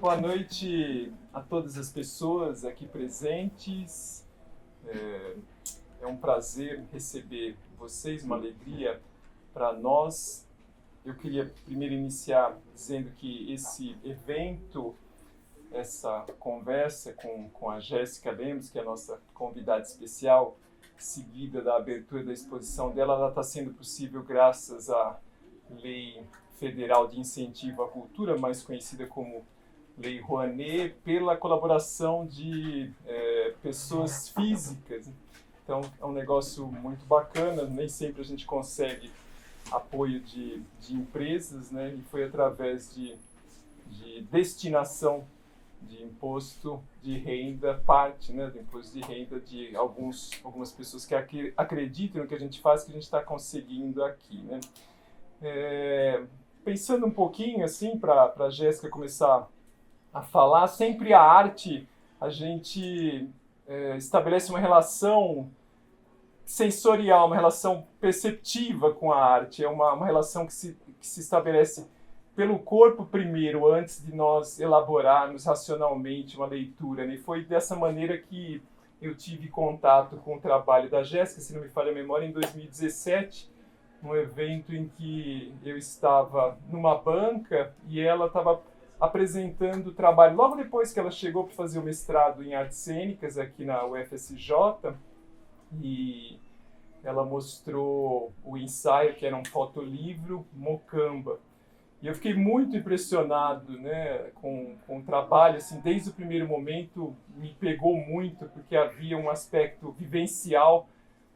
Boa noite a todas as pessoas aqui presentes. É um prazer receber vocês, uma alegria para nós. Eu queria primeiro iniciar dizendo que esse evento, essa conversa com a Jéssica Lemos, que é a nossa convidada especial, seguida da abertura da exposição dela, ela está sendo possível graças à Lei Federal de Incentivo à Cultura, mais conhecida como Lei Rouanet, pela colaboração de pessoas físicas. Então, é um negócio muito bacana, nem sempre a gente consegue apoio de empresas, né? E foi através de destinação de imposto de renda, parte, né, do imposto de renda de algumas pessoas que acreditam no que a gente faz, que a gente está conseguindo aqui, né? Pensando um pouquinho, assim, para a Jéssica começar a falar, sempre a arte, a gente estabelece uma relação sensorial, uma relação perceptiva com a arte, é uma relação que se estabelece pelo corpo primeiro, antes de nós elaborarmos racionalmente uma leitura, né? E foi dessa maneira que eu tive contato com o trabalho da Jéssica, se não me falha a memória, em 2017, num evento em que eu estava numa banca e ela estava apresentando o trabalho. Logo depois que ela chegou para fazer o mestrado em artes cênicas aqui na UFSJ, e ela mostrou o ensaio, que era um fotolivro, Mocamba. E eu fiquei muito impressionado, né, com o trabalho, assim, desde o primeiro momento me pegou muito, porque havia um aspecto vivencial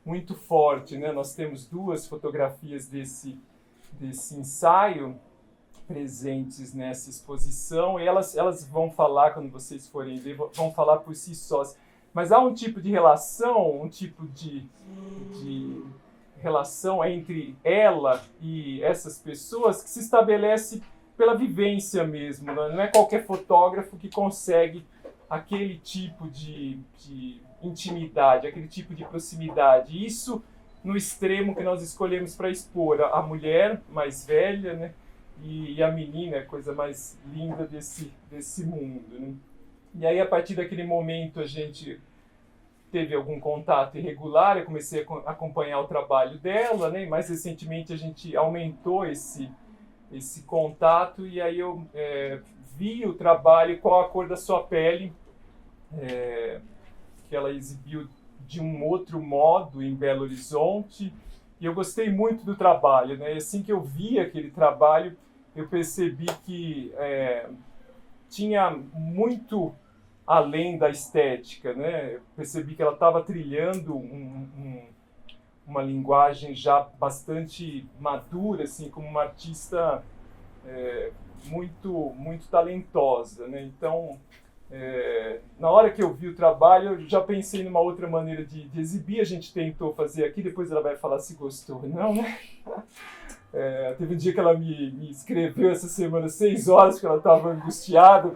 muito forte, né? Nós temos duas fotografias desse ensaio presentes nessa exposição, e elas vão falar, quando vocês forem ver, vão falar por si sós. Mas há um tipo de relação, um tipo de relação entre ela e essas pessoas que se estabelece pela vivência mesmo, né? Não é qualquer fotógrafo que consegue aquele tipo de intimidade, aquele tipo de proximidade. Isso no extremo que nós escolhemos para expor a mulher mais velha, né? E a menina, a coisa mais linda desse mundo, né? E aí, a partir daquele momento, a gente teve algum contato irregular, eu comecei a acompanhar o trabalho dela, né? E mais recentemente a gente aumentou esse contato, e aí eu vi o trabalho Qual a Cor da Sua Pele, que ela exibiu de um outro modo em Belo Horizonte, e eu gostei muito do trabalho, né? E assim que eu vi aquele trabalho, eu percebi que tinha muito além da estética, né? Eu percebi que ela estava trilhando uma linguagem já bastante madura, assim, como uma artista muito, muito talentosa, né? Então, na hora que eu vi o trabalho, eu já pensei numa outra maneira de exibir. A gente tentou fazer aqui, depois ela vai falar se gostou ou não, né? Teve um dia que ela me escreveu essa semana 6 horas, porque ela estava angustiada,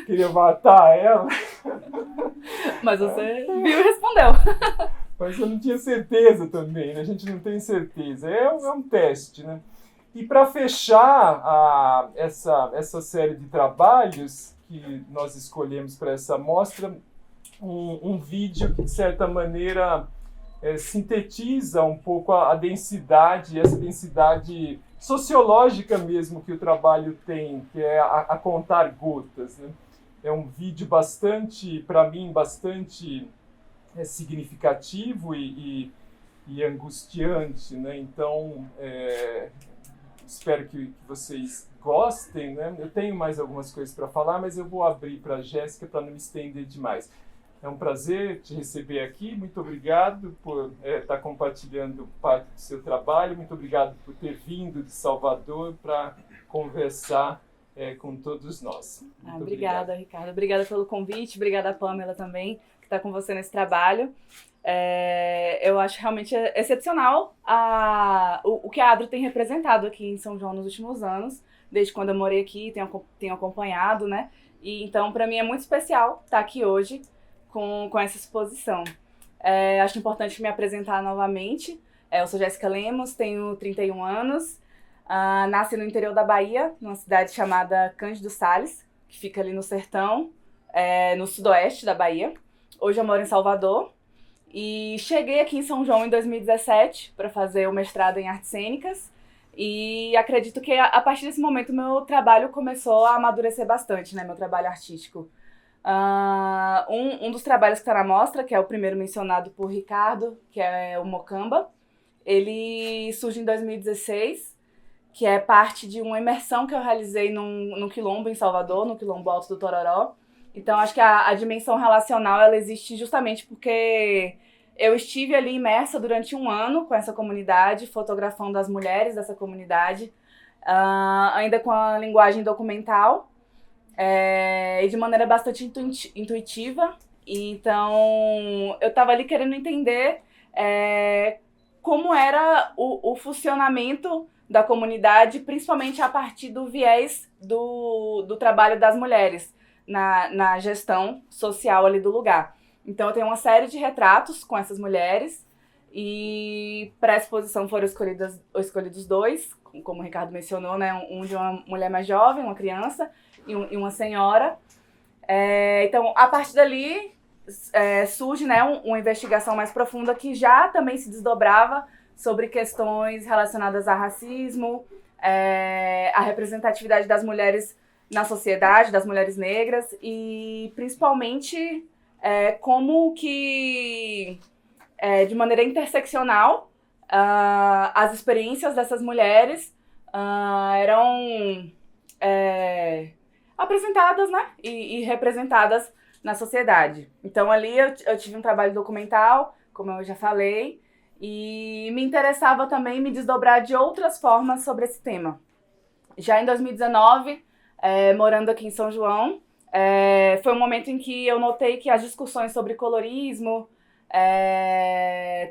queria matar ela. Mas você viu e respondeu. Mas eu não tinha certeza também, né? A gente não tem certeza. É um teste, né? E para fechar essa série de trabalhos que nós escolhemos para essa mostra, um vídeo que, de certa maneira, sintetiza um pouco a densidade, essa densidade sociológica mesmo que o trabalho tem, que é a contar gotas, né? É um vídeo bastante, para mim, bastante significativo e angustiante, né? Então, espero que vocês gostem, né? Eu tenho mais algumas coisas para falar, mas eu vou abrir para a Jéssica para não me estender demais. É um prazer te receber aqui, muito obrigado por estar compartilhando parte do seu trabalho, muito obrigado por ter vindo de Salvador para conversar com todos nós. Obrigada, Ricardo. Obrigada pelo convite, obrigada a Pamela também, que está com você nesse trabalho. Eu acho realmente excepcional o que a Adro tem representado aqui em São João nos últimos anos, desde quando eu morei aqui, tenho acompanhado, né? E então, para mim, é muito especial estar aqui hoje com essa exposição. Acho importante me apresentar novamente. Eu sou Jéssica Lemos, tenho 31 anos, nasci no interior da Bahia, numa cidade chamada Cândido Sales, que fica ali no sertão, no sudoeste da Bahia. Hoje eu moro em Salvador. E cheguei aqui em São João em 2017 para fazer o mestrado em artes cênicas. E acredito que a partir desse momento meu trabalho começou a amadurecer bastante, né? Meu trabalho artístico. Um dos trabalhos que está na mostra, que é o primeiro mencionado por Ricardo, que é o Mocamba, ele surge em 2016, que é parte de uma imersão que eu realizei no Quilombo em Salvador, no Quilombo Alto do Tororó. Então, acho que a dimensão relacional, ela existe justamente porque eu estive ali imersa durante um ano com essa comunidade, fotografando as mulheres dessa comunidade, ainda com a linguagem documental, e de maneira bastante intuitiva. Então, eu estava ali querendo entender como era o funcionamento da comunidade, principalmente a partir do viés do trabalho das mulheres na gestão social ali do lugar. Então eu tenho uma série de retratos com essas mulheres e para a exposição foram escolhidos 2, como o Ricardo mencionou, né? Um de uma mulher mais jovem, uma criança, e uma senhora. Então, a partir dali surge, né, uma investigação mais profunda que já também se desdobrava sobre questões relacionadas a racismo, a representatividade das mulheres na sociedade, das mulheres negras, e principalmente como que, de maneira interseccional, as experiências dessas mulheres eram apresentadas, né, e representadas na sociedade. Então ali eu tive um trabalho documental, como eu já falei, e me interessava também me desdobrar de outras formas sobre esse tema. Já em 2019, morando aqui em São João, foi um momento em que eu notei que as discussões sobre colorismo,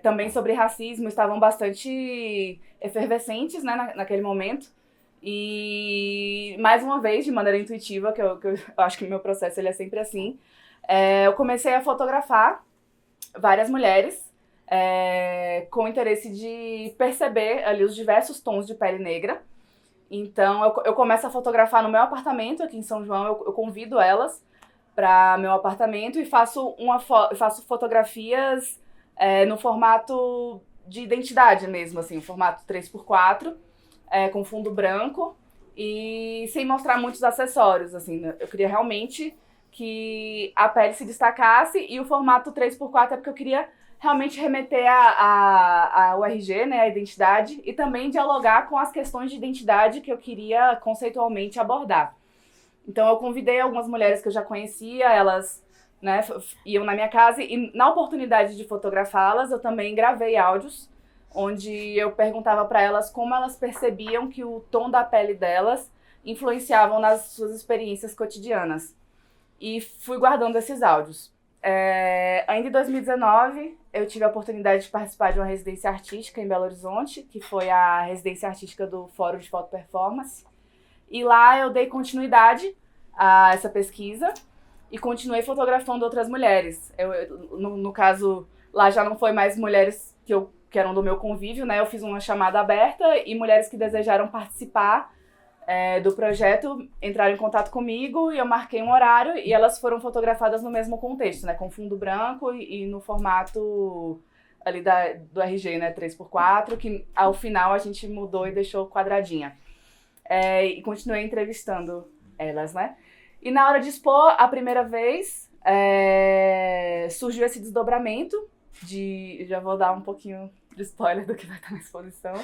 também sobre racismo, estavam bastante efervescentes, né, naquele momento. E, mais uma vez, de maneira intuitiva, que eu acho que o meu processo ele é sempre assim, eu comecei a fotografar várias mulheres com o interesse de perceber ali os diversos tons de pele negra. Então, eu começo a fotografar no meu apartamento aqui em São João, eu convido elas para meu apartamento e faço fotografias no formato de identidade mesmo, assim, formato 3x4, com fundo branco e sem mostrar muitos acessórios, assim, eu queria realmente que a pele se destacasse, e o formato 3x4 é porque eu queria realmente remeter ao RG, né, a identidade, e também dialogar com as questões de identidade que eu queria conceitualmente abordar. Então eu convidei algumas mulheres que eu já conhecia, elas, né, iam na minha casa, e na oportunidade de fotografá-las eu também gravei áudios onde eu perguntava para elas como elas percebiam que o tom da pele delas influenciavam nas suas experiências cotidianas. E fui guardando esses áudios. Ainda em 2019, eu tive a oportunidade de participar de uma residência artística em Belo Horizonte, que foi a residência artística do Fórum de Foto Performance. E lá eu dei continuidade a essa pesquisa e continuei fotografando outras mulheres. No caso, lá já não foi mais mulheres que eram do meu convívio, né? Eu fiz uma chamada aberta e mulheres que desejaram participar do projeto entraram em contato comigo e eu marquei um horário e elas foram fotografadas no mesmo contexto, né, com fundo branco e no formato ali do RG, né, 3x4, que ao final a gente mudou e deixou quadradinha. E continuei entrevistando elas, né. E na hora de expor a primeira vez, surgiu esse desdobramento já vou dar um pouquinho de spoiler do que vai estar na exposição,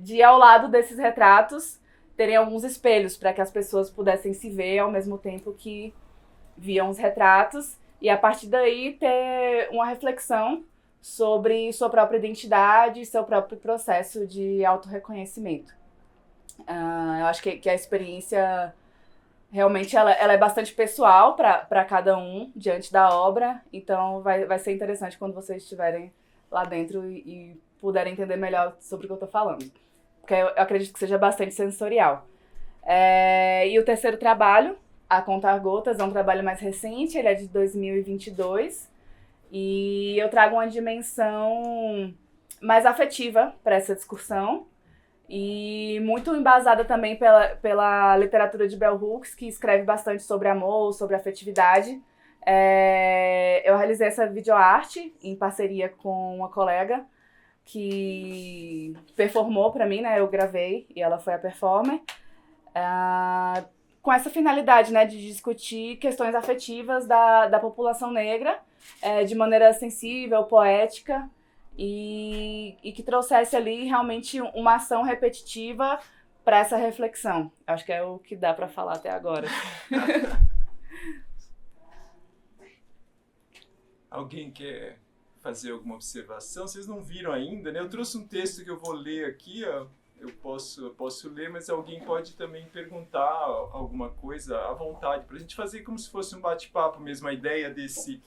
de ao lado desses retratos terem alguns espelhos para que as pessoas pudessem se ver ao mesmo tempo que viam os retratos, e a partir daí ter uma reflexão sobre sua própria identidade e seu próprio processo de autorreconhecimento. Eu acho que a experiência realmente ela é bastante pessoal para cada um diante da obra, então vai ser interessante quando vocês estiverem lá dentro e puderem entender melhor sobre o que eu estou falando, porque eu acredito que seja bastante sensorial. E o terceiro trabalho, A Contar Gotas, é um trabalho mais recente, ele é de 2022, e eu trago uma dimensão mais afetiva para essa discussão, E muito embasada também pela literatura de Bell Hooks, que escreve bastante sobre amor, sobre afetividade. Eu realizei essa videoarte em parceria com uma colega que performou para mim, né? Eu gravei e ela foi a performer. Com essa finalidade, né, de discutir questões afetivas da população negra de maneira sensível, poética, e que trouxesse ali realmente uma ação repetitiva para essa reflexão. Acho que é o que dá para falar até agora. Alguém quer fazer alguma observação? Vocês não viram ainda, né? Eu trouxe um texto que eu vou ler aqui, ó. Eu posso ler, mas alguém pode também perguntar alguma coisa à vontade, para a gente fazer como se fosse um bate-papo mesmo. A ideia desse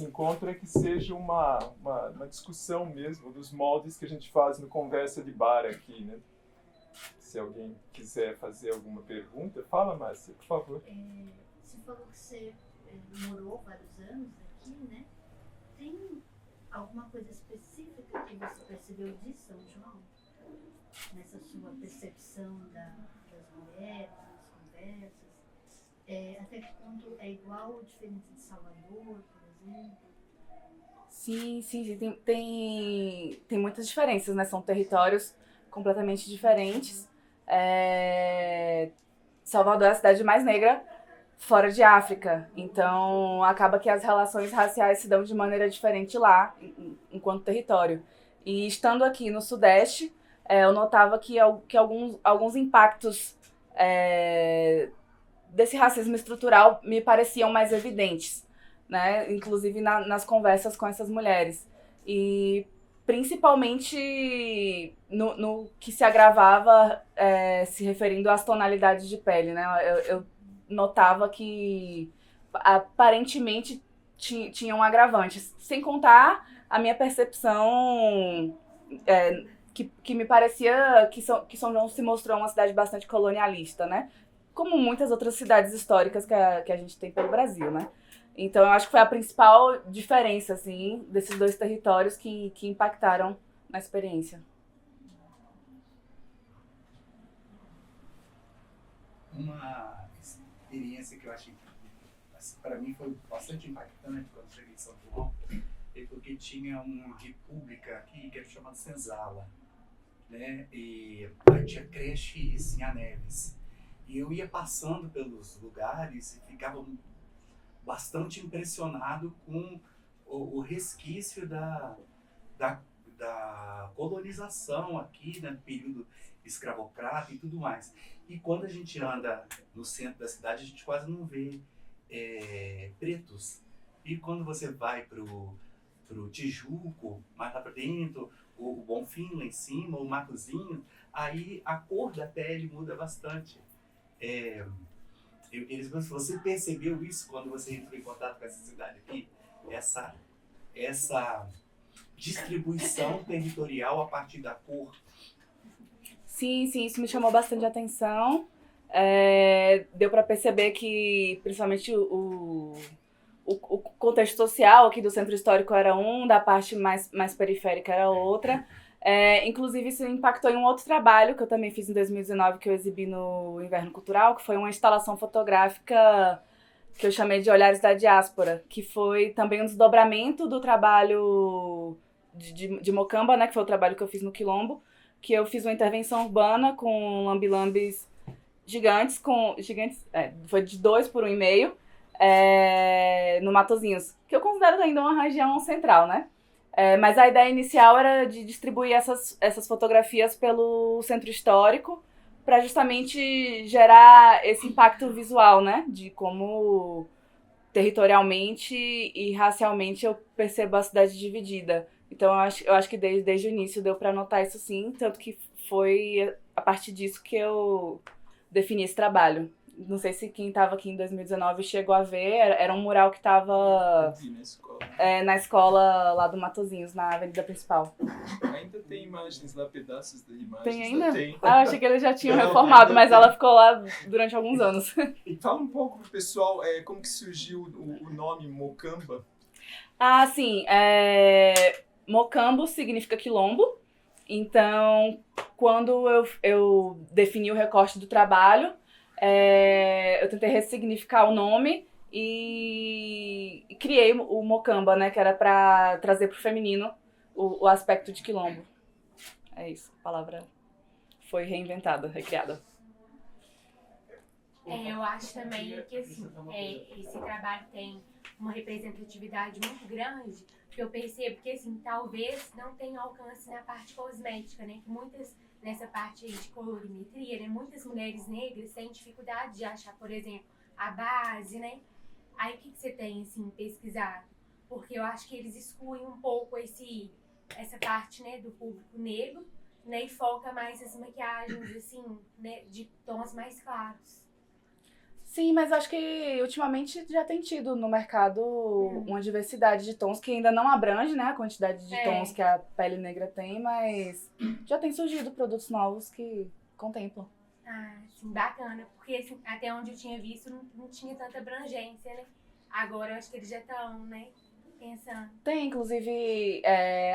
encontro é que seja uma discussão mesmo dos moldes que a gente faz no Conversa de Bar aqui, né? Se alguém quiser fazer alguma pergunta, fala, Márcia, por favor. Você falou que você morou vários anos aqui, né? Tem alguma coisa específica que você percebeu de São João? Nessa sua percepção das mulheres, das conversas? Até que ponto é igual ou diferente de Salvador, por exemplo? Sim, tem muitas diferenças, né? São territórios completamente diferentes. Salvador é a cidade mais negra fora de África, então acaba que as relações raciais se dão de maneira diferente lá, enquanto território. E estando aqui no Sudeste, eu notava que alguns impactos desse racismo estrutural me pareciam mais evidentes, né? Inclusive nas conversas com essas mulheres. E principalmente no que se agravava se referindo às tonalidades de pele, né? Eu notava que aparentemente tinham agravantes, sem contar a minha percepção que me parecia que São João se mostrou uma cidade bastante colonialista, né? Como muitas outras cidades históricas que a gente tem pelo Brasil, né? Então, eu acho que foi a principal diferença, assim, desses dois territórios que impactaram na experiência. Uma experiência que eu achei que, assim, para mim, foi bastante impactante quando cheguei em São João, é porque tinha uma república aqui que era chamada Senzala, né? E aí tinha creche em Aneves. E eu ia passando pelos lugares e ficava bastante impressionado com o resquício da colonização aqui, né, no período escravocrata e tudo mais. E quando a gente anda no centro da cidade, a gente quase não vê pretos. E quando você vai pro Tijuco, mais lá para dentro, o Bonfim lá em cima, o Matozinhos, aí a cor da pele muda bastante. Você percebeu isso quando você entrou em contato com essa cidade aqui? Essa distribuição territorial a partir da cor? Sim, isso me chamou bastante atenção. Deu para perceber que, principalmente, o contexto social aqui do centro histórico era da parte mais periférica era outra. Inclusive, isso impactou em um outro trabalho que eu também fiz em 2019, que eu exibi no Inverno Cultural, que foi uma instalação fotográfica que eu chamei de Olhares da Diáspora, que foi também um desdobramento do trabalho de Mocamba, né, que foi o trabalho que eu fiz no Quilombo, que eu fiz uma intervenção urbana com lambi-lambis gigantes, foi de 2 por 1,5, no Matozinhos, que eu considero ainda uma região central, né? Mas a ideia inicial era de distribuir essas fotografias pelo centro histórico para justamente gerar esse impacto visual, né? De como territorialmente e racialmente eu percebo a cidade dividida. Então eu acho que desde o início deu para notar isso sim, tanto que foi a partir disso que eu defini esse trabalho. Não sei se quem estava aqui em 2019 chegou a ver, era um mural que estava na escola lá do Matozinhos, na avenida principal. Ainda tem imagens lá, pedaços de imagens. Tem ainda? Tem. Eu achei que eles já tinham reformado, mas ela ficou lá durante alguns anos. Fala um pouco pro pessoal como que surgiu o nome Mocamba. Sim. Mocambo significa quilombo. Então, quando eu defini o recorte do trabalho, eu tentei ressignificar o nome e criei o Mocamba, né, que era para trazer para o feminino o aspecto de quilombo. É isso, a palavra foi reinventada, recriada. Eu acho também que assim, esse trabalho tem uma representatividade muito grande, que eu percebo que assim, talvez não tenha alcance na parte cosmética, né? Que muitas, nessa parte aí de colorimetria, né? Muitas mulheres negras têm dificuldade de achar, por exemplo, a base, né? Aí o que você tem, assim, pesquisado? Porque eu acho que eles excluem um pouco essa parte, né, do público negro, né? E foca mais as maquiagens, assim, né, de tons mais claros. Sim, mas acho que ultimamente já tem tido no mercado uma diversidade de tons que ainda não abrange, né, a quantidade de tons que a pele negra tem, mas já tem surgido produtos novos que contemplam. Ah, sim, bacana. Porque assim, até onde eu tinha visto não tinha tanta abrangência, né? Agora eu acho que eles já estão, né, pensando. Tem, inclusive,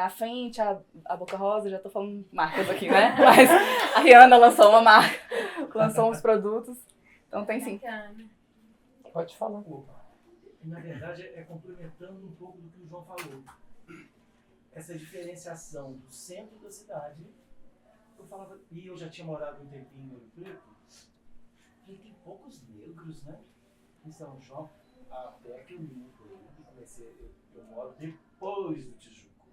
a Fenty, a Boca Rosa, já tô falando marcas aqui, né? Mas a Rihanna lançou uma marca, lançou uns produtos. Então tem sim. Bacana. Pode falar. Na verdade, complementando um pouco do que o João falou. Essa diferenciação do centro da cidade, eu falava, e eu já tinha morado um tempinho em Ouro Preto, e tem poucos negros, né? Em São João, até que eu me comecei, eu moro depois do Tijuco.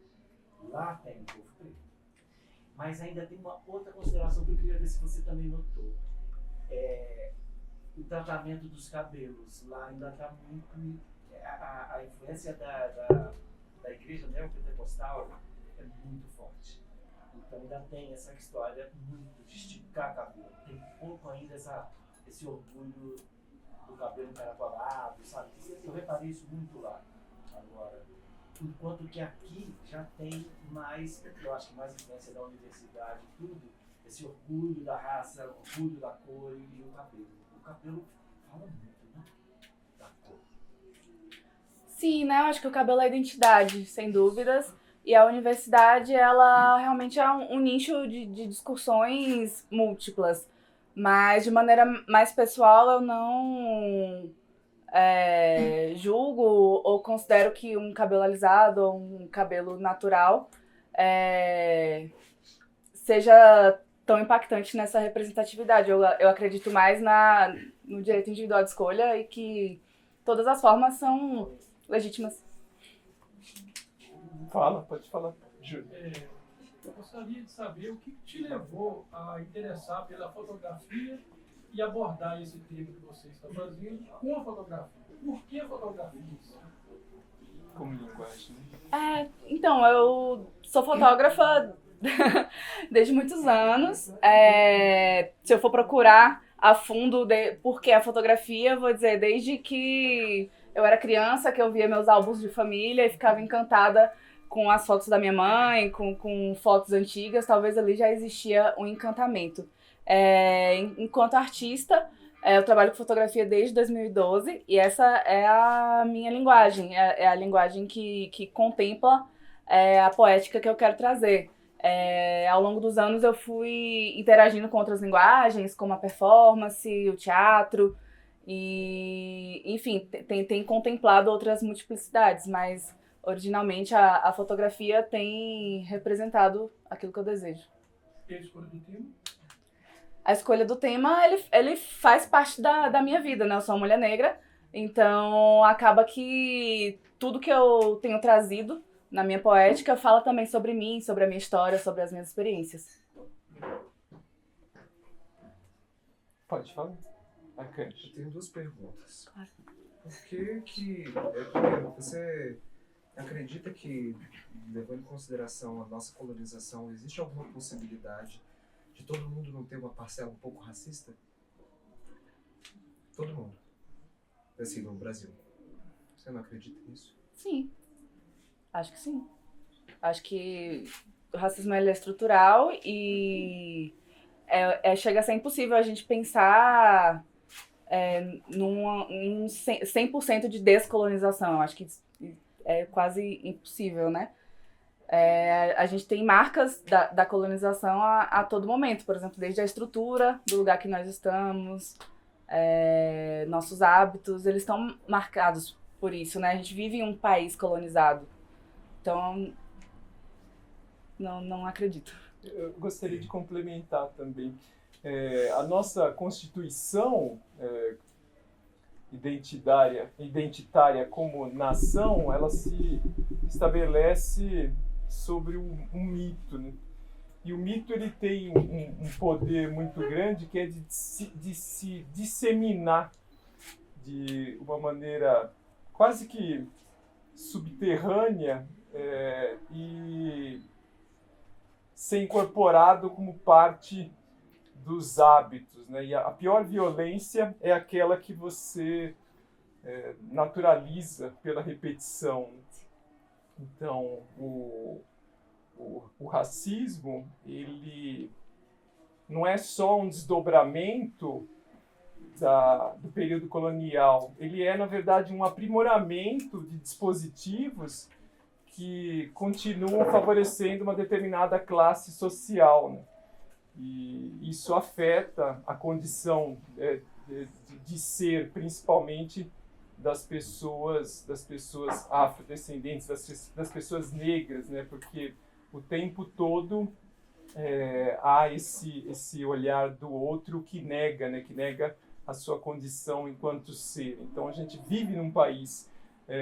Lá tem um povo preto. Mas ainda tem uma outra consideração que eu queria ver se você também notou. O tratamento dos cabelos. Lá ainda está muito. A influência da igreja neopentecostal é muito forte. Então ainda tem essa história muito de esticar cabelo. Tem pouco ainda esse orgulho do cabelo encaracolado, sabe? Eu reparei isso muito lá. Agora, enquanto que aqui já tem mais, eu acho que mais influência da universidade, tudo, esse orgulho da raça, orgulho da cor e o cabelo. O cabelo fala muito, né? Da cor. Sim, né? Eu acho que o cabelo é identidade, sem dúvidas. E a universidade, ela realmente é um nicho de discussões múltiplas. Mas, de maneira mais pessoal, eu não julgo ou considero que um cabelo alisado ou um cabelo natural seja tão impactante nessa representatividade. Eu acredito mais no direito individual de escolha e que todas as formas são legítimas. Pode falar, Júlio. Eu gostaria de saber o que te levou a interessar pela fotografia e abordar esse tema que você está fazendo com a fotografia. Por que a fotografia? Como linguagem. Então, eu sou fotógrafa desde muitos anos. Se eu for procurar a fundo por que a fotografia, eu vou dizer, desde que eu era criança, que eu via meus álbuns de família e ficava encantada com as fotos da minha mãe, com fotos antigas, talvez ali já existia um encantamento. Enquanto artista, eu trabalho com fotografia desde 2012 e essa é a minha linguagem, é a linguagem que contempla a poética que eu quero trazer. Ao longo dos anos eu fui interagindo com outras linguagens, como a performance, o teatro, e enfim, tem contemplado outras multiplicidades, mas originalmente a fotografia tem representado aquilo que eu desejo. E a escolha do tema? A escolha do tema, ele faz parte da minha vida, né? Eu sou uma mulher negra, então acaba que tudo que eu tenho trazido na minha poética fala também sobre mim, sobre a minha história, sobre as minhas experiências. Pode falar. Eu tenho duas perguntas. Claro. Por que primeiro, você acredita que, levando em consideração a nossa colonização, existe alguma possibilidade de todo mundo não ter uma parcela um pouco racista? Todo mundo. Assim, no Brasil. Você não acredita nisso? Sim. Acho que sim. Acho que o racismo ele é estrutural e chega a ser impossível a gente pensar num 100% de descolonização. Acho que é quase impossível, né? A gente tem marcas da colonização a todo momento, por exemplo, desde a estrutura do lugar que nós estamos, nossos hábitos, eles estão marcados por isso, né? A gente vive em um país colonizado, então não acredito. Eu gostaria de complementar também. A nossa Constituição identitária como nação, ela se estabelece sobre um mito, né? E o mito ele tem um poder muito grande, que é de se disseminar de uma maneira quase que subterrânea e ser incorporado como parte dos hábitos, né? E a pior violência é aquela que você naturaliza pela repetição. Então, o racismo, ele não é só um desdobramento do período colonial, ele é, na verdade, um aprimoramento de dispositivos que continuam favorecendo uma determinada classe social, né? E isso afeta a condição de ser, principalmente, das pessoas afrodescendentes, das pessoas negras, né? Porque o tempo todo há esse olhar do outro que nega, né? Que nega a sua condição enquanto ser. Então a gente vive num país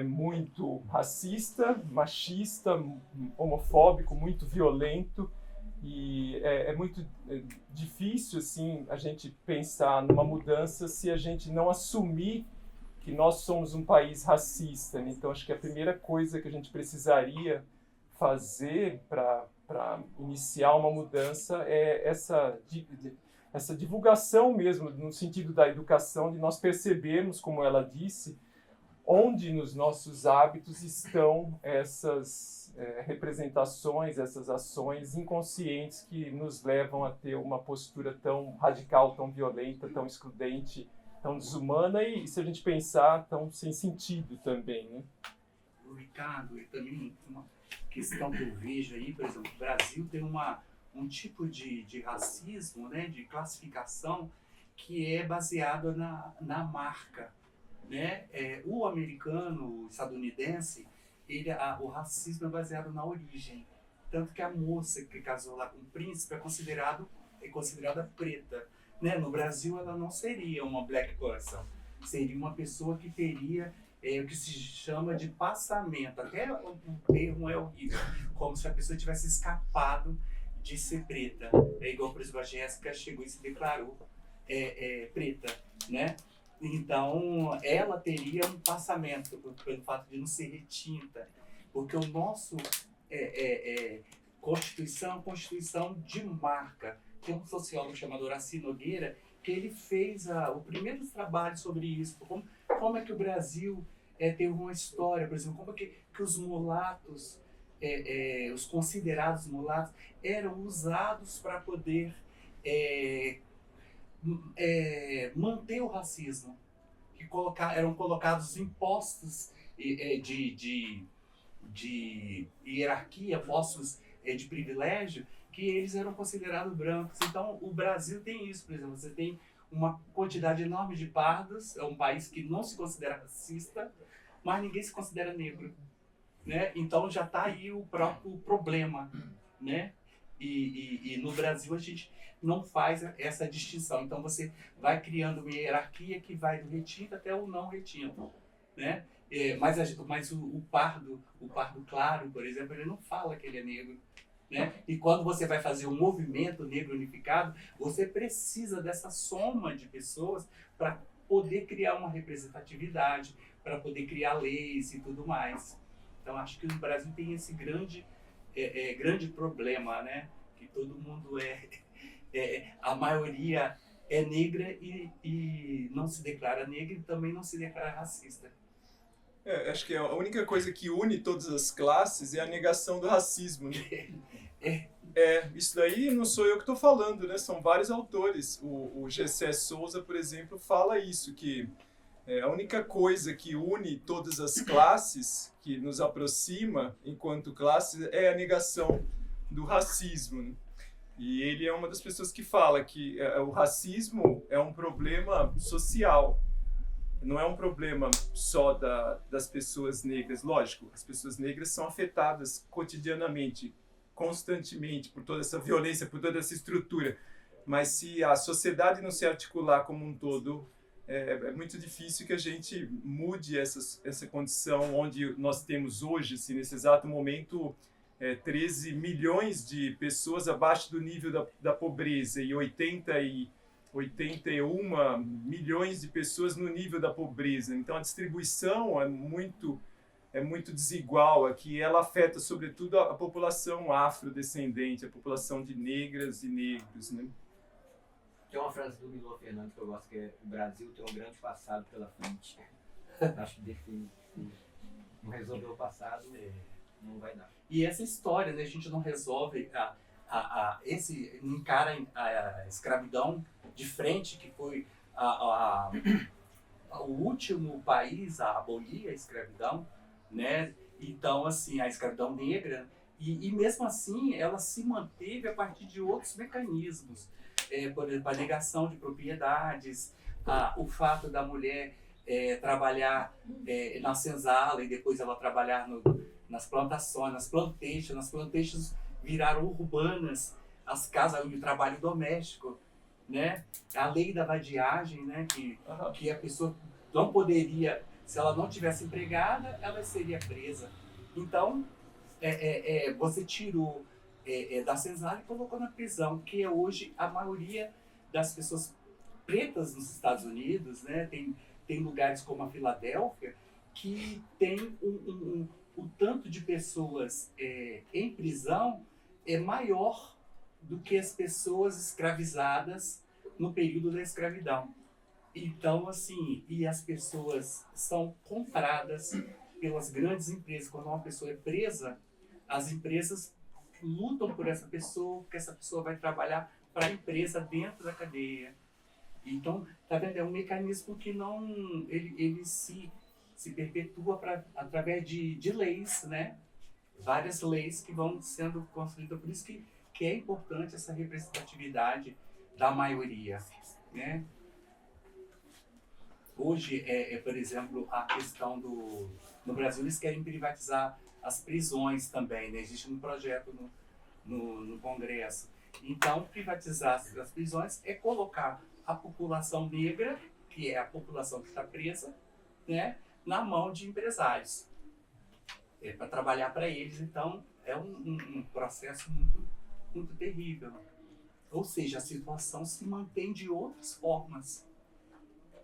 muito racista, machista, homofóbico, muito violento, e é muito difícil assim a gente pensar numa mudança se a gente não assumir que nós somos um país racista, né? Então acho que a primeira coisa que a gente precisaria fazer para iniciar uma mudança é essa divulgação mesmo, no sentido da educação, de nós percebermos, como ela disse, onde nos nossos hábitos estão essas representações, essas ações inconscientes que nos levam a ter uma postura tão radical, tão violenta, tão excludente, tão desumana e, se a gente pensar, tão sem sentido também, né? O Ricardo, também uma questão que eu vejo aí, por exemplo, o Brasil tem um tipo de racismo, né, de classificação, que é baseado na marca, né? O americano, o estadunidense, o racismo é baseado na origem. Tanto que a moça que casou lá com o príncipe é considerada preta, né? No Brasil ela não seria uma black person, seria uma pessoa que teria o que se chama de passamento. Até o termo é horrível, como se a pessoa tivesse escapado de ser preta. É igual, por exemplo, a Jéssica chegou e se declarou preta, né? Então, ela teria um passamento pelo fato de não ser retinta, porque o nosso Constituição é uma Constituição de marca. Tem um sociólogo chamado Horaci Nogueira que ele fez o primeiro trabalho sobre isso, como é que o Brasil teve uma história, por exemplo, como é que os mulatos, os considerados mulatos, eram usados para poder manter o racismo, que eram colocados impostos de hierarquia, postos de privilégio, que eles eram considerados brancos. Então o Brasil tem isso, por exemplo, você tem uma quantidade enorme de pardos, é um país que não se considera racista, mas ninguém se considera negro, né? Então já está aí o próprio problema, né? E no Brasil a gente não faz essa distinção. Então você vai criando uma hierarquia que vai do retinto até o não retinto, né? Mas o pardo claro, por exemplo, ele não fala que ele é negro, né? E quando você vai fazer um movimento negro unificado, você precisa dessa soma de pessoas para poder criar uma representatividade, para poder criar leis e tudo mais. Então acho que o Brasil tem esse grande problema, né? Que todo mundo a maioria é negra e não se declara negra e também não se declara racista. Acho que a única coisa que une todas as classes é a negação do racismo, né? Isso daí não sou eu que estou falando, né? São vários autores. O Gessé Souza, por exemplo, fala isso, que A única coisa que une todas as classes, que nos aproxima enquanto classe, é a negação do racismo, né? E ele é uma das pessoas que fala que o racismo é um problema social, não é um problema só das pessoas negras. Lógico, as pessoas negras são afetadas cotidianamente, constantemente, por toda essa violência, por toda essa estrutura. Mas se a sociedade não se articular como um todo, é muito difícil que a gente mude essa condição onde nós temos hoje, assim, nesse exato momento, 13 milhões de pessoas abaixo do nível da pobreza e 81 milhões de pessoas no nível da pobreza. Então a distribuição é muito desigual aqui. Ela afeta sobretudo a população afrodescendente, a população de negras e negros, né? Tem uma frase do Milor Fernandes que eu gosto, que é: o Brasil tem um grande passado pela frente. Acho que define. Não resolveu o passado, não vai dar. E essa história, né, a gente não resolve, encara a escravidão de frente, que foi o último país a abolir a escravidão, né? Então, assim, a escravidão negra, e mesmo assim ela se manteve a partir de outros mecanismos. Por exemplo, a negação de propriedades, o fato da mulher trabalhar na senzala e depois ela trabalhar nas plantações, nas plantations viraram urbanas, as casas de trabalho doméstico, né? A lei da vadiagem, né? Que a pessoa não poderia, se ela não tivesse empregada, ela seria presa. Então, você tirou da senzala e colocou na prisão, que é hoje a maioria das pessoas pretas nos Estados Unidos, né? Tem lugares como a Filadélfia que tem o tanto de pessoas em prisão é maior do que as pessoas escravizadas no período da escravidão. Então, assim, e as pessoas são compradas pelas grandes empresas. Quando uma pessoa é presa, as empresas lutam por essa pessoa, porque essa pessoa vai trabalhar para a empresa dentro da cadeia. Então, tá vendo? É um mecanismo que não, ele se perpetua através de leis, né? Várias leis que vão sendo construídas. Por isso que é importante essa representatividade da maioria, né? Hoje, por exemplo, a questão no Brasil, eles querem privatizar as prisões também, né? Existe um projeto no Congresso. Então, privatizar as prisões é colocar a população negra, que é a população que está presa, né, na mão de empresários. Para trabalhar para eles. Então, é um processo muito, muito terrível. Ou seja, a situação se mantém de outras formas,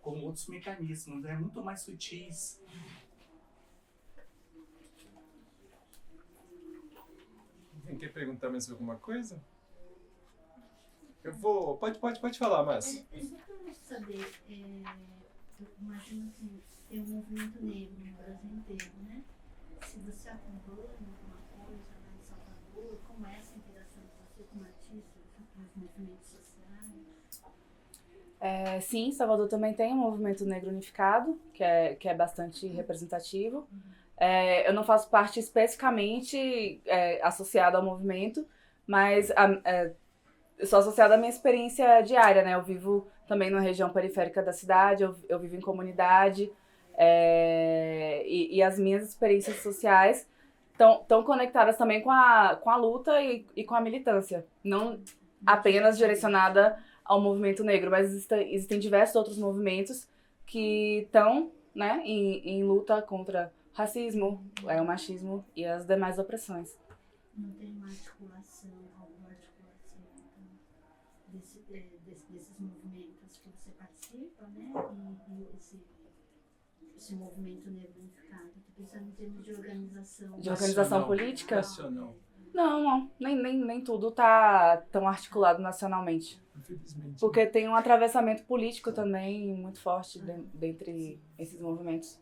com outros mecanismos, né, muito mais sutis. Alguém quer perguntar mais alguma coisa? Eu vou... Pode falar, Márcia. Eu só quero saber, eu imagino assim, tem um movimento negro no Brasil inteiro, né? Se você acompanha alguma coisa lá em Salvador, como é essa interação de você como artista com os movimentos sociais? Sim, Salvador também tem um movimento negro unificado, que é bastante representativo. Eu não faço parte especificamente associada ao movimento, mas eu sou associada à minha experiência diária, né? Eu vivo também na região periférica da cidade, eu vivo em comunidade, e as minhas experiências sociais estão conectadas também com a luta e com a militância. Não apenas direcionada ao movimento negro, mas existem diversos outros movimentos que estão, né, em luta contra o racismo, o machismo e as demais opressões. Não tem uma articulação, alguma articulação desses movimentos que você participa, né? E esse movimento negro unificado. Estou pensando em termos de organização. De organização política? Nacional. Não. Nem tudo está tão articulado nacionalmente. Infelizmente. Porque tem um atravessamento político também muito forte dentre esses movimentos.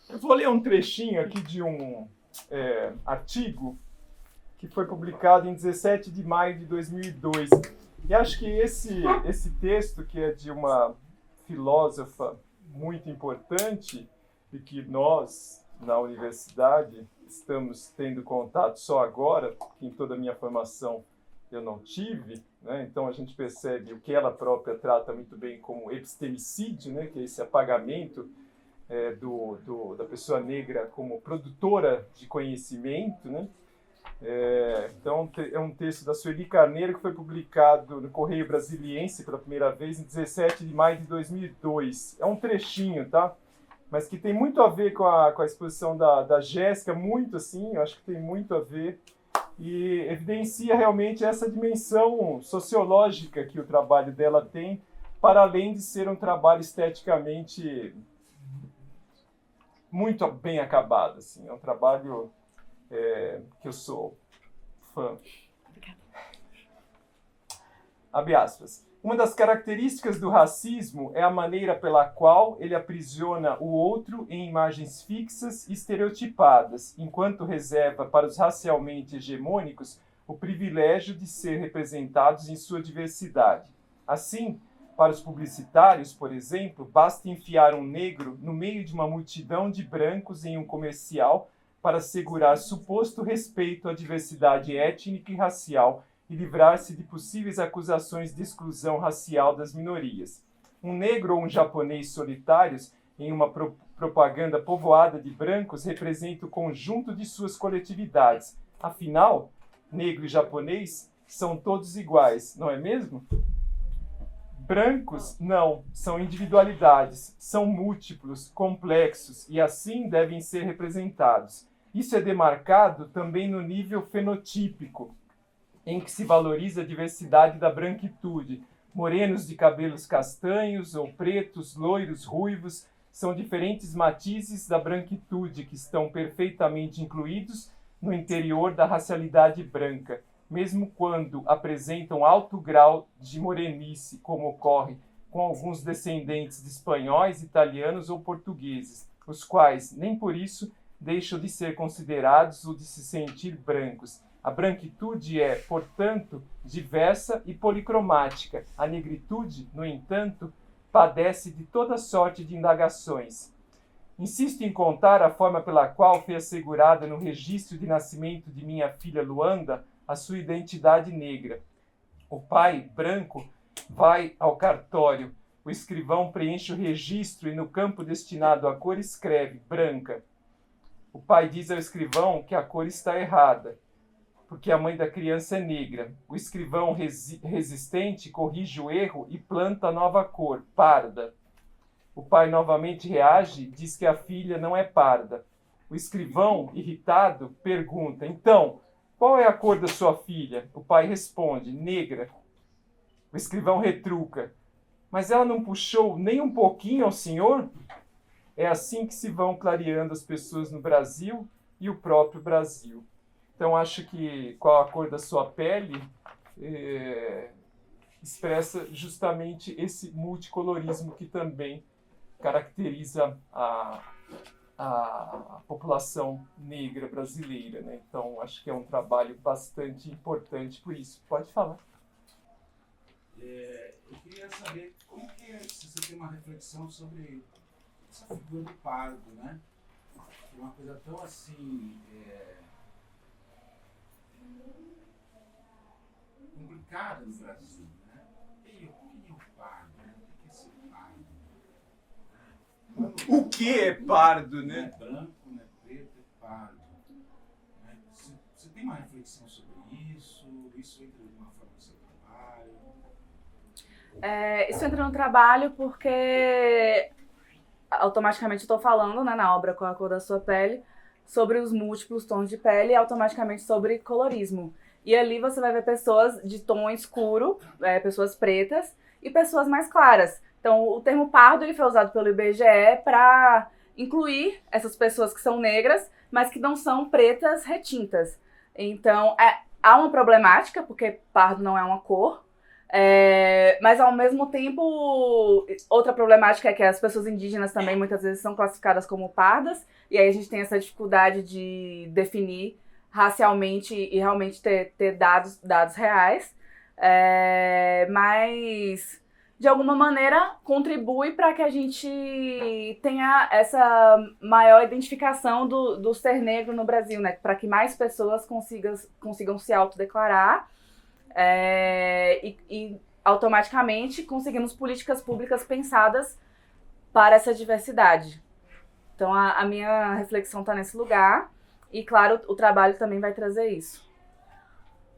Eu vou ler um trechinho aqui de um artigo que foi publicado em 17 de maio de 2002. E acho que esse texto, que é de uma filósofa muito importante e que nós, na universidade, estamos tendo contato só agora, que em toda a minha formação eu não tive, né? Então a gente percebe o que ela própria trata muito bem como epistemicídio, né? Que é esse apagamento da pessoa negra como produtora de conhecimento, né? Então é um texto da Sueli Carneiro que foi publicado no Correio Brasiliense pela primeira vez em 17 de maio de 2002. É um trechinho, tá? Mas que tem muito a ver com a exposição da Jéssica, muito assim, eu acho que tem muito a ver, e evidencia realmente essa dimensão sociológica que o trabalho dela tem, para além de ser um trabalho esteticamente muito bem acabado. Assim. É um trabalho que eu sou fã. Abre aspas. Uma das características do racismo é a maneira pela qual ele aprisiona o outro em imagens fixas e estereotipadas, enquanto reserva para os racialmente hegemônicos o privilégio de ser representados em sua diversidade. Assim, para os publicitários, por exemplo, basta enfiar um negro no meio de uma multidão de brancos em um comercial para assegurar suposto respeito à diversidade étnica e racial e livrar-se de possíveis acusações de exclusão racial das minorias. Um negro ou um japonês solitários em uma propaganda povoada de brancos representa o conjunto de suas coletividades. Afinal, negro e japonês são todos iguais, não é mesmo? Brancos, não, são individualidades, são múltiplos, complexos e assim devem ser representados. Isso é demarcado também no nível fenotípico, em que se valoriza a diversidade da branquitude. Morenos de cabelos castanhos ou pretos, loiros, ruivos, são diferentes matizes da branquitude que estão perfeitamente incluídos no interior da racialidade branca, mesmo quando apresentam alto grau de morenice, como ocorre com alguns descendentes de espanhóis, italianos ou portugueses, os quais, nem por isso, deixam de ser considerados ou de se sentir brancos. A branquitude é, portanto, diversa e policromática. A negritude, no entanto, padece de toda sorte de indagações. Insisto em contar a forma pela qual foi assegurada no registro de nascimento de minha filha Luanda a sua identidade negra. O pai, branco, vai ao cartório. O escrivão preenche o registro e no campo destinado à cor escreve branca. O pai diz ao escrivão que a cor está errada, porque a mãe da criança é negra. O escrivão resistente corrige o erro e planta a nova cor, parda. O pai novamente reage, diz que a filha não é parda. O escrivão, irritado, pergunta, então, qual é a cor da sua filha? O pai responde, negra. O escrivão retruca, mas ela não puxou nem um pouquinho ao senhor? É assim que se vão clareando as pessoas no Brasil e o próprio Brasil. Então, acho que qual a cor da sua pele expressa justamente esse multicolorismo que também caracteriza a população negra brasileira, né? Então, acho que é um trabalho bastante importante por isso. Pode falar. Eu queria saber como que se você tem uma reflexão sobre essa figura do pardo, né? É uma coisa tão assim... complicada no Brasil, né? Quem é o pardo? Né? O que é ser pardo? O que é pardo, né? Não é branco, não é preto, é pardo. Né? Você tem uma reflexão sobre isso? Isso entra de alguma forma no seu trabalho? Isso entra no trabalho porque automaticamente estou falando, né, na obra Com a Cor da Sua Pele, sobre os múltiplos tons de pele e automaticamente sobre colorismo. E ali você vai ver pessoas de tom escuro, pessoas pretas e pessoas mais claras. Então, o termo pardo ele foi usado pelo IBGE para incluir essas pessoas que são negras, mas que não são pretas retintas. Então, há uma problemática, porque pardo não é uma cor, mas ao mesmo tempo, outra problemática é que as pessoas indígenas também muitas vezes são classificadas como pardas, e aí a gente tem essa dificuldade de definir racialmente e realmente ter dados reais. mas de alguma maneira contribui para que a gente tenha essa maior identificação do ser negro no Brasil, né? Para que mais pessoas consigam se autodeclarar e automaticamente conseguimos políticas públicas pensadas para essa diversidade. Então a minha reflexão está nesse lugar e, claro, o trabalho também vai trazer isso.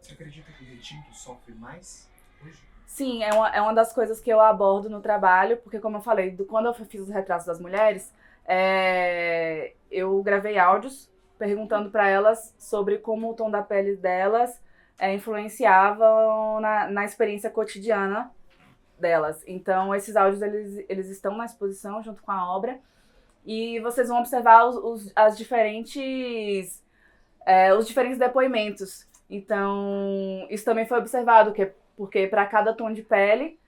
Você acredita que o retinto sofre mais hoje? Sim, é uma das coisas que eu abordo no trabalho, porque, como eu falei, quando eu fiz os retratos das mulheres, eu gravei áudios perguntando para elas sobre como o tom da pele delas influenciava na experiência cotidiana delas. Então, esses áudios eles estão na exposição junto com a obra, e vocês vão observar os diferentes depoimentos. Então, isso também foi observado, porque para cada tom de pele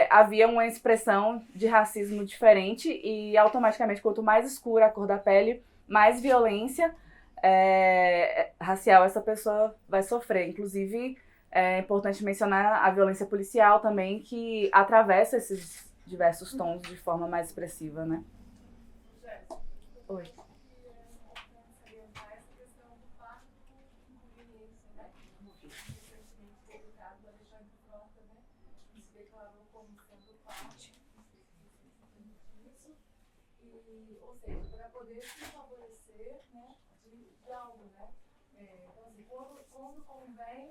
havia uma expressão de racismo diferente, e automaticamente, quanto mais escura a cor da pele, mais violência racial essa pessoa vai sofrer. Inclusive, é importante mencionar a violência policial também, que atravessa esses diversos tons de forma mais expressiva, né? Oi. Ou seja, para poder se favorecer, né, de algo, né? Então, assim, quando convém,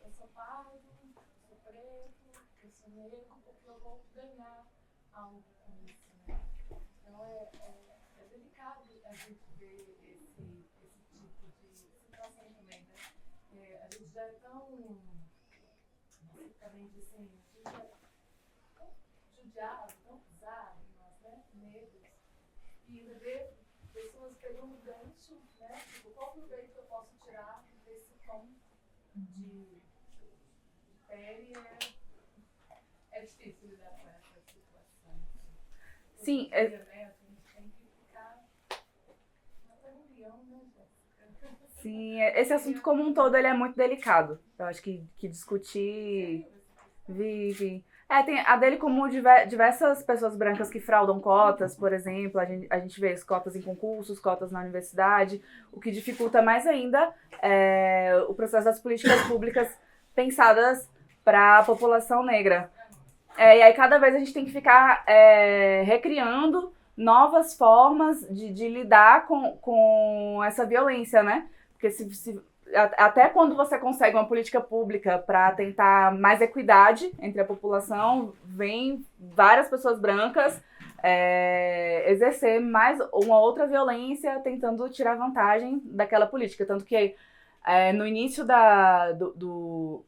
eu sou pardo, eu sou preto, eu sou negro, porque eu vou ganhar algo com isso, né? Então, é delicado a gente ver esse tipo de situação também, né? A gente já é tão, basicamente, assim, judiado, tão pisado, nós, né, negros, e ainda ver pessoas pegando gancho, né? Tipo, qual proveito eu posso tirar desse tom de pele? É difícil lidar com essa situação. Sim, a gente tem que ficar na reunião, né, Jéssica? Sim, esse assunto como um todo ele é muito delicado. Eu acho que discutir vive. Tem a dele como diversas pessoas brancas que fraudam cotas, por exemplo. A gente vê as cotas em concursos, cotas na universidade, o que dificulta mais ainda o processo das políticas públicas pensadas para a população negra. E aí cada vez a gente tem que ficar recriando novas formas de lidar com essa violência, né? Porque até quando você consegue uma política pública para tentar mais equidade entre a população, vem várias pessoas brancas exercer mais uma outra violência tentando tirar vantagem daquela política. Tanto que no início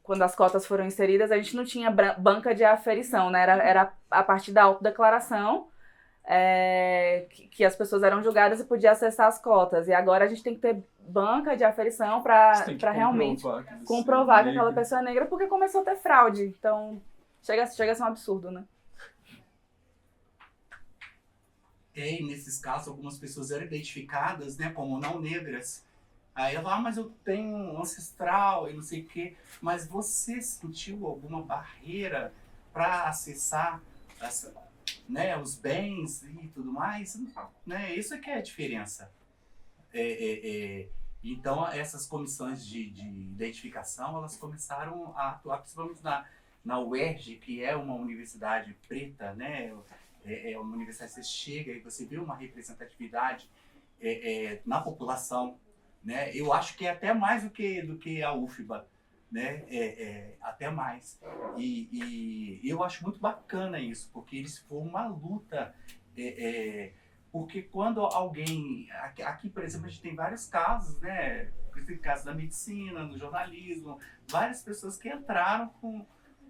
quando as cotas foram inseridas, a gente não tinha banca de aferição, né? Era a partir da autodeclaração que as pessoas eram julgadas e podia acessar as cotas. E agora a gente tem que ter banca de aferição para realmente comprovar que aquela pessoa é negra, porque começou a ter fraude. Então, chega a ser um absurdo, né? E nesses casos, algumas pessoas eram identificadas, né, como não negras. Aí ela, mas eu tenho um ancestral e não sei o quê. Mas você sentiu alguma barreira para acessar os bens e tudo mais? Né? Isso é que é a diferença. Então, essas comissões de identificação, elas começaram a atuar, principalmente na UERJ, que é uma universidade preta, né? É uma universidade que você chega e você vê uma representatividade na população, né? Eu acho que é até mais do que a UFBA, né? Até mais. E eu acho muito bacana isso, porque eles foram uma luta. Porque quando alguém... Aqui, por exemplo, a gente tem vários casos, né? Tem casos da medicina, no jornalismo, várias pessoas que entraram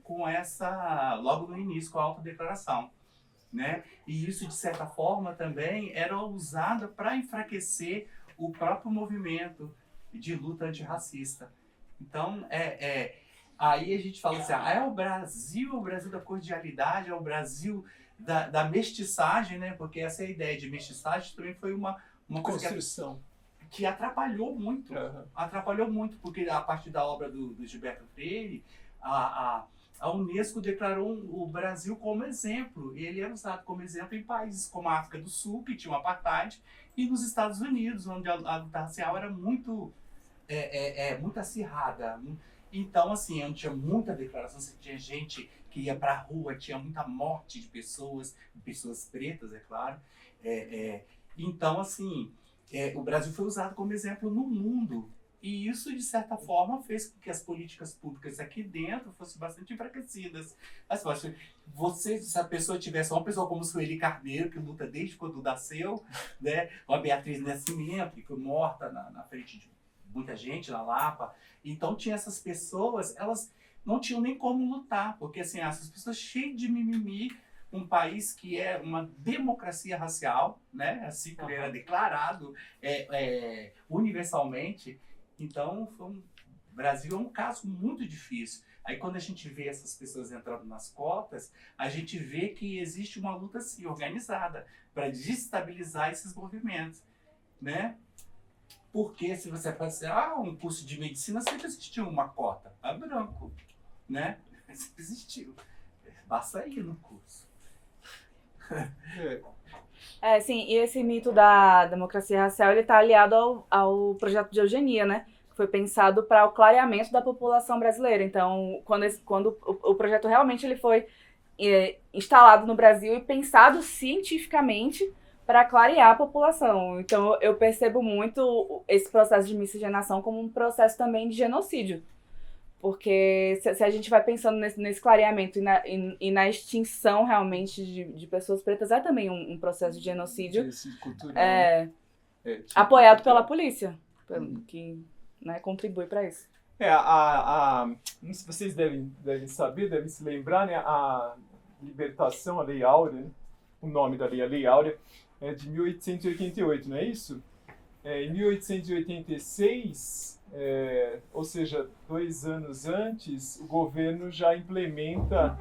com essa... logo no início, com a autodeclaração, né? E isso, de certa forma, também era usado para enfraquecer o próprio movimento de luta antirracista. Então, aí a gente fala assim, é o Brasil da cordialidade, é o Brasil da mestiçagem, né? Porque essa ideia de mestiçagem também foi uma construção. que atrapalhou muito. Atrapalhou muito, porque a partir da obra do Gilberto Freire, a Unesco declarou o Brasil como exemplo. Ele era usado como exemplo em países como a África do Sul, que tinha um apartheid, e nos Estados Unidos, onde a luta racial era muito acirrada. Então, assim, onde tinha muita declaração, tinha gente que ia para a rua, tinha muita morte de pessoas pretas, é claro. Então, assim, o Brasil foi usado como exemplo no mundo. E isso, de certa forma, fez com que as políticas públicas aqui dentro fossem bastante enfraquecidas. Se a pessoa tivesse uma pessoa como Sueli Carneiro, que luta desde quando nasceu, né? Ou a Beatriz Nascimento, que foi morta na frente de muita gente, na Lapa. Então, tinha essas pessoas, elas não tinham nem como lutar, porque assim, essas pessoas cheias de mimimi, um país que é uma democracia racial, né? Assim que era declarado universalmente. Então, o Brasil é um caso muito difícil. Aí, quando a gente vê essas pessoas entrando nas cotas, a gente vê que existe uma luta assim, organizada para desestabilizar esses movimentos, né? Porque se você fazer um curso de medicina, sempre existiu uma cota para branco, né? Sempre existiu. Basta ir no curso. Sim, e esse mito da democracia racial, ele está aliado ao projeto de eugenia, né? Que foi pensado para o clareamento da população brasileira. Então, quando o projeto realmente ele foi instalado no Brasil e pensado cientificamente para clarear a população. Então, eu percebo muito esse processo de miscigenação como um processo também de genocídio. Porque se a gente vai pensando nesse clareamento e na extinção realmente de pessoas pretas, é também um processo de genocídio cultural, apoiado pela polícia, que, né, contribui para isso. Não sei se vocês devem saber, devem se lembrar, né, a libertação, a Lei Áurea, né? O nome da lei, a Lei Áurea, é de 1888, não é isso? Em 1886, ou seja, 2 anos antes, o governo já implementa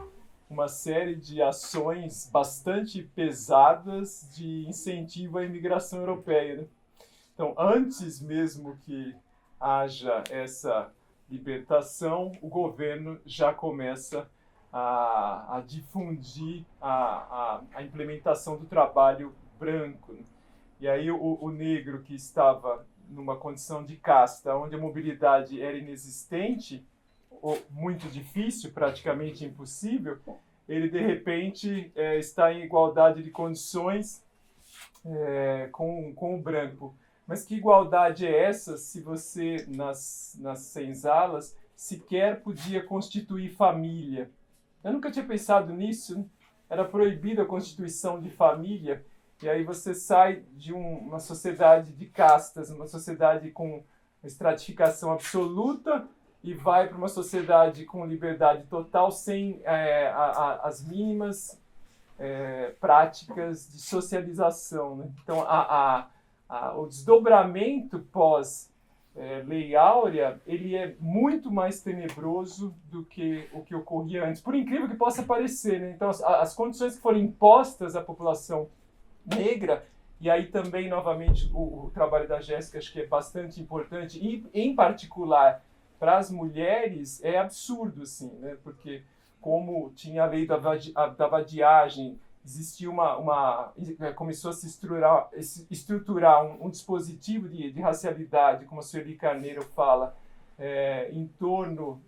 uma série de ações bastante pesadas de incentivo à imigração europeia, né? Então, antes mesmo que haja essa libertação, o governo já começa a difundir a implementação do trabalho branco, né? E aí o negro que estava numa condição de casta, onde a mobilidade era inexistente, ou muito difícil, praticamente impossível, ele de repente está em igualdade de condições com o branco. Mas que igualdade é essa se você, nas senzalas, sequer podia constituir família? Eu nunca tinha pensado nisso, né? Era proibida a constituição de família. E aí você sai de uma sociedade de castas, uma sociedade com estratificação absoluta, e vai para uma sociedade com liberdade total, sem as mínimas práticas de socialização, né? Então, o desdobramento pós-Lei Áurea, ele é muito mais tenebroso do que o que ocorria antes, por incrível que possa parecer, né? Então, as condições que foram impostas à população negra, e aí também, novamente, o trabalho da Jéssica acho que é bastante importante, e em particular para as mulheres, é absurdo, assim, né? Porque como tinha a lei da vadiagem, existia começou a se estruturar um dispositivo de racialidade, como a Sueli Carneiro fala, em torno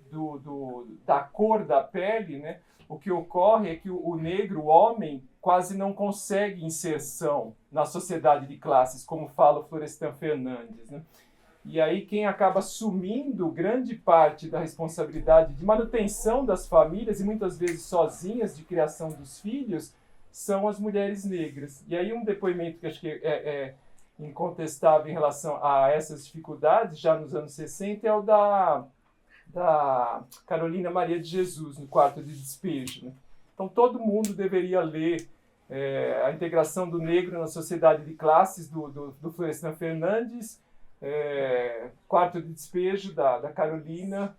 da cor da pele, né? O que ocorre é que o negro, o homem, quase não consegue inserção na sociedade de classes, como fala o Florestan Fernandes, né? E aí quem acaba assumindo grande parte da responsabilidade de manutenção das famílias, e muitas vezes sozinhas, de criação dos filhos, são as mulheres negras. E aí um depoimento que acho que é incontestável em relação a essas dificuldades, já nos anos 60, é o da Carolina Maria de Jesus, no Quarto de Despejo, né? Então todo mundo deveria ler A Integração do Negro na Sociedade de Classes, do Florestan Fernandes, Quarto de Despejo, da Carolina,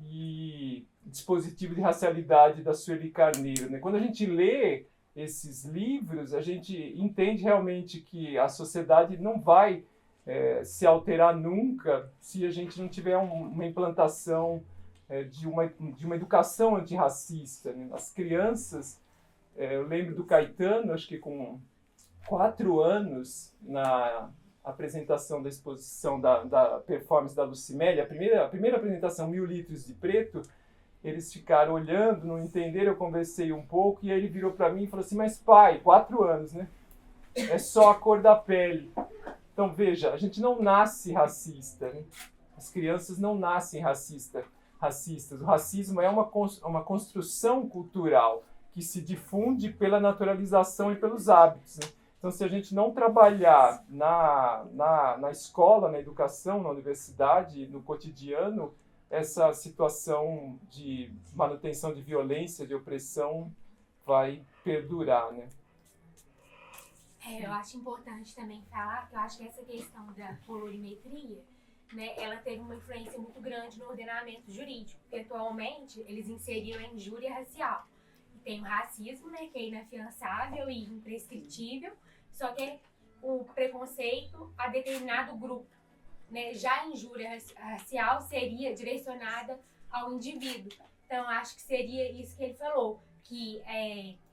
e Dispositivo de Racialidade, da Sueli Carneiro, né? Quando a gente lê esses livros, a gente entende realmente que a sociedade não vai se alterar nunca se a gente não tiver uma implantação de uma educação antirracista, né? As crianças, eu lembro do Caetano, acho que com 4 anos, na apresentação da exposição da performance da Lucimele, a primeira apresentação, 1000 litros de preto, eles ficaram olhando, não entenderam, eu conversei um pouco, e aí ele virou para mim e falou assim, mas pai, 4 anos, né? É só a cor da pele. Então veja, a gente não nasce racista, né? As crianças não nascem racistas. O racismo é uma construção cultural que se difunde pela naturalização e pelos hábitos, né? Então, se a gente não trabalhar na escola, na educação, na universidade, no cotidiano, essa situação de manutenção de violência, de opressão, vai perdurar, né? Eu acho importante também falar que eu acho que essa questão da colorimetria, né, ela teve uma influência muito grande no ordenamento jurídico, porque atualmente eles inseriram a injúria racial. E tem o racismo, né, que é inafiançável e imprescritível, só que o preconceito a determinado grupo, né? Já a injúria racial seria direcionada ao indivíduo. Então, acho que seria isso que ele falou, que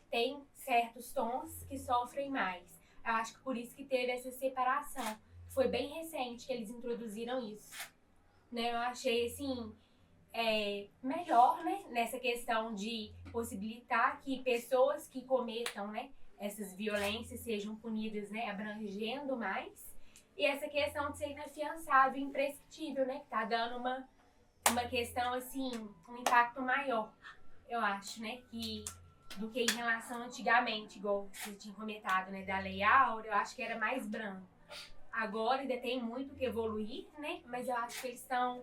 tem certos tons que sofrem mais. Eu acho que por isso que teve essa separação. Foi bem recente que eles introduziram isso. Né? Eu achei, assim, melhor, né? Nessa questão de possibilitar que pessoas que cometam, né, essas violências sejam punidas, né, abrangendo mais. E essa questão de ser inafiançável e imprescritível, né, que tá dando uma questão, assim, um impacto maior, eu acho, né, do que em relação antigamente, igual você tinha comentado, né, da Lei Áurea, eu acho que era mais branco. Agora ainda tem muito que evoluir, né, mas eu acho que eles estão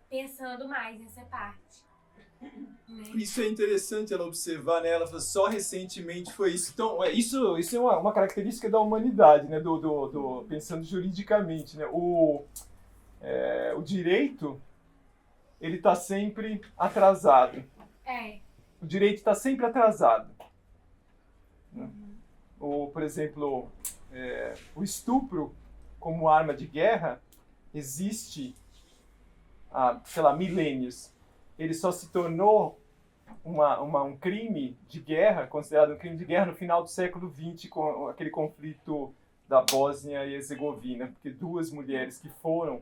pensando mais nessa parte. Isso é interessante ela observar, né? Ela falou, só recentemente foi isso. Então, isso é uma característica da humanidade, né? Pensando juridicamente, né? O direito, ele está sempre atrasado. O direito está sempre atrasado. Né? Por exemplo, o estupro como arma de guerra existe há, sei lá, milênios. Ele só se tornou um crime de guerra, considerado um crime de guerra no final do século XX, com aquele conflito da Bósnia e Herzegovina, porque 2 mulheres que foram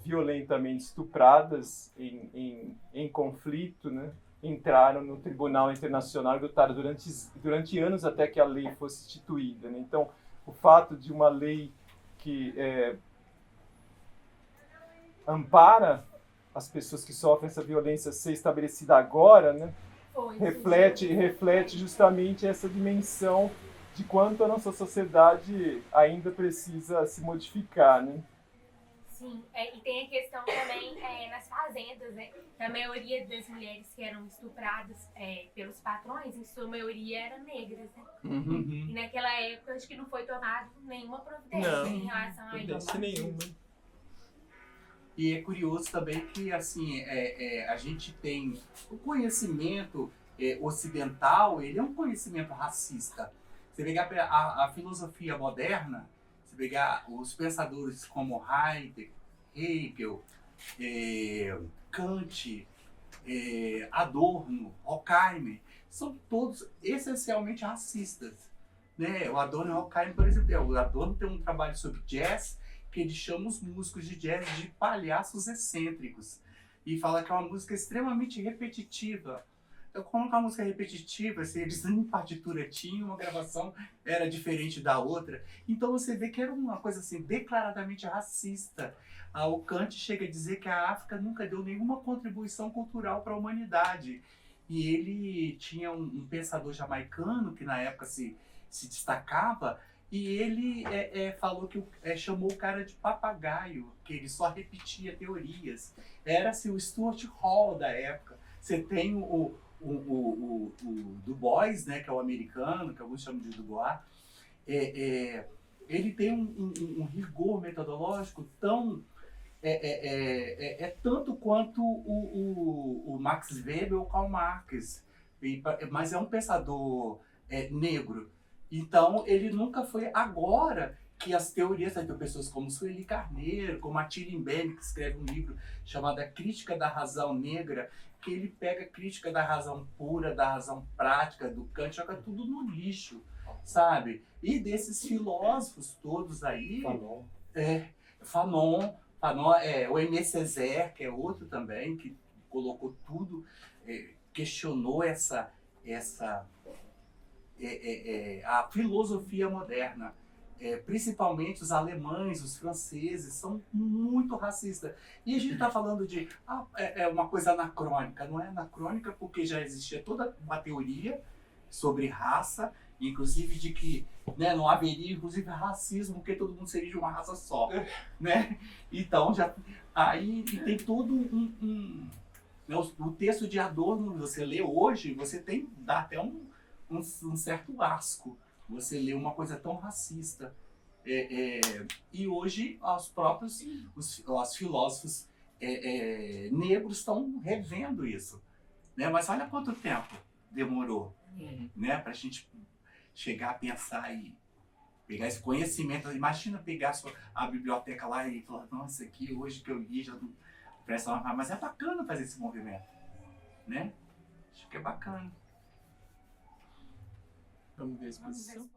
violentamente estupradas em conflito, né, entraram no Tribunal Internacional e lutaram durante anos até que a lei fosse instituída. Né? Então, o fato de uma lei que ampara as pessoas que sofrem essa violência ser estabelecida agora, né, reflete justamente essa dimensão de quanto a nossa sociedade ainda precisa se modificar, né? Sim, e tem a questão também nas fazendas, né? A maioria das mulheres que eram estupradas pelos patrões, em sua maioria eram negras, né? Uhum. E naquela época acho que não foi tomada nenhuma providência em relação a isso. Nenhuma. E é curioso também que, assim, a gente tem o conhecimento ocidental, ele é um conhecimento racista. Você pegar a filosofia moderna, você pegar os pensadores como Heidegger, Hegel, Kant, Adorno, Horkheimer, são todos essencialmente racistas. Né? O Adorno e o Horkheimer, por exemplo, o Adorno tem um trabalho sobre jazz, que ele chama os músicos de jazz de palhaços excêntricos. E fala que é uma música extremamente repetitiva. Então, como que a música é repetitiva, se eles nem partitura tinham, uma gravação era diferente da outra. Então você vê que era uma coisa assim, declaradamente racista. O Kant chega a dizer que a África nunca deu nenhuma contribuição cultural para a humanidade. E ele tinha um pensador jamaicano, que na época se destacava, e ele falou que chamou o cara de papagaio, que ele só repetia teorias. Era assim, o Stuart Hall da época. Você tem o Du Bois, né, que é o americano, que alguns chamam de Du Bois. Ele tem um rigor metodológico tão... tanto quanto o Max Weber ou Karl Marx. Mas é um pensador negro. Então, ele nunca foi agora que as teorias, tem pessoas como Sueli Carneiro, como Attila Mbembe, que escreve um livro chamado A Crítica da Razão Negra, que ele pega a crítica da razão pura, da razão prática, do Kant, joga tudo no lixo, sabe? E desses filósofos todos aí... Fanon, o Aimé Césaire, que é outro também, que colocou tudo, questionou a filosofia moderna. Principalmente os alemães, os franceses, são muito racistas. E a gente está falando de uma coisa anacrônica. Não é anacrônica porque já existia toda uma teoria sobre raça, inclusive de que, né, não haveria inclusive racismo, porque todo mundo seria de uma raça só. Né? Então, aí tem todo né, o texto de Adorno, você lê hoje, dá até um certo asco. Você lê uma coisa tão racista. E hoje os filósofos negros estão revendo isso. Né? Mas olha quanto tempo demorou, né? Para a gente chegar a pensar e pegar esse conhecimento. Imagina pegar a biblioteca lá e falar, nossa, aqui hoje que eu li já não presta mais. Mas é bacana fazer esse movimento. Né? Acho que é bacana. Vamos ver a exposição.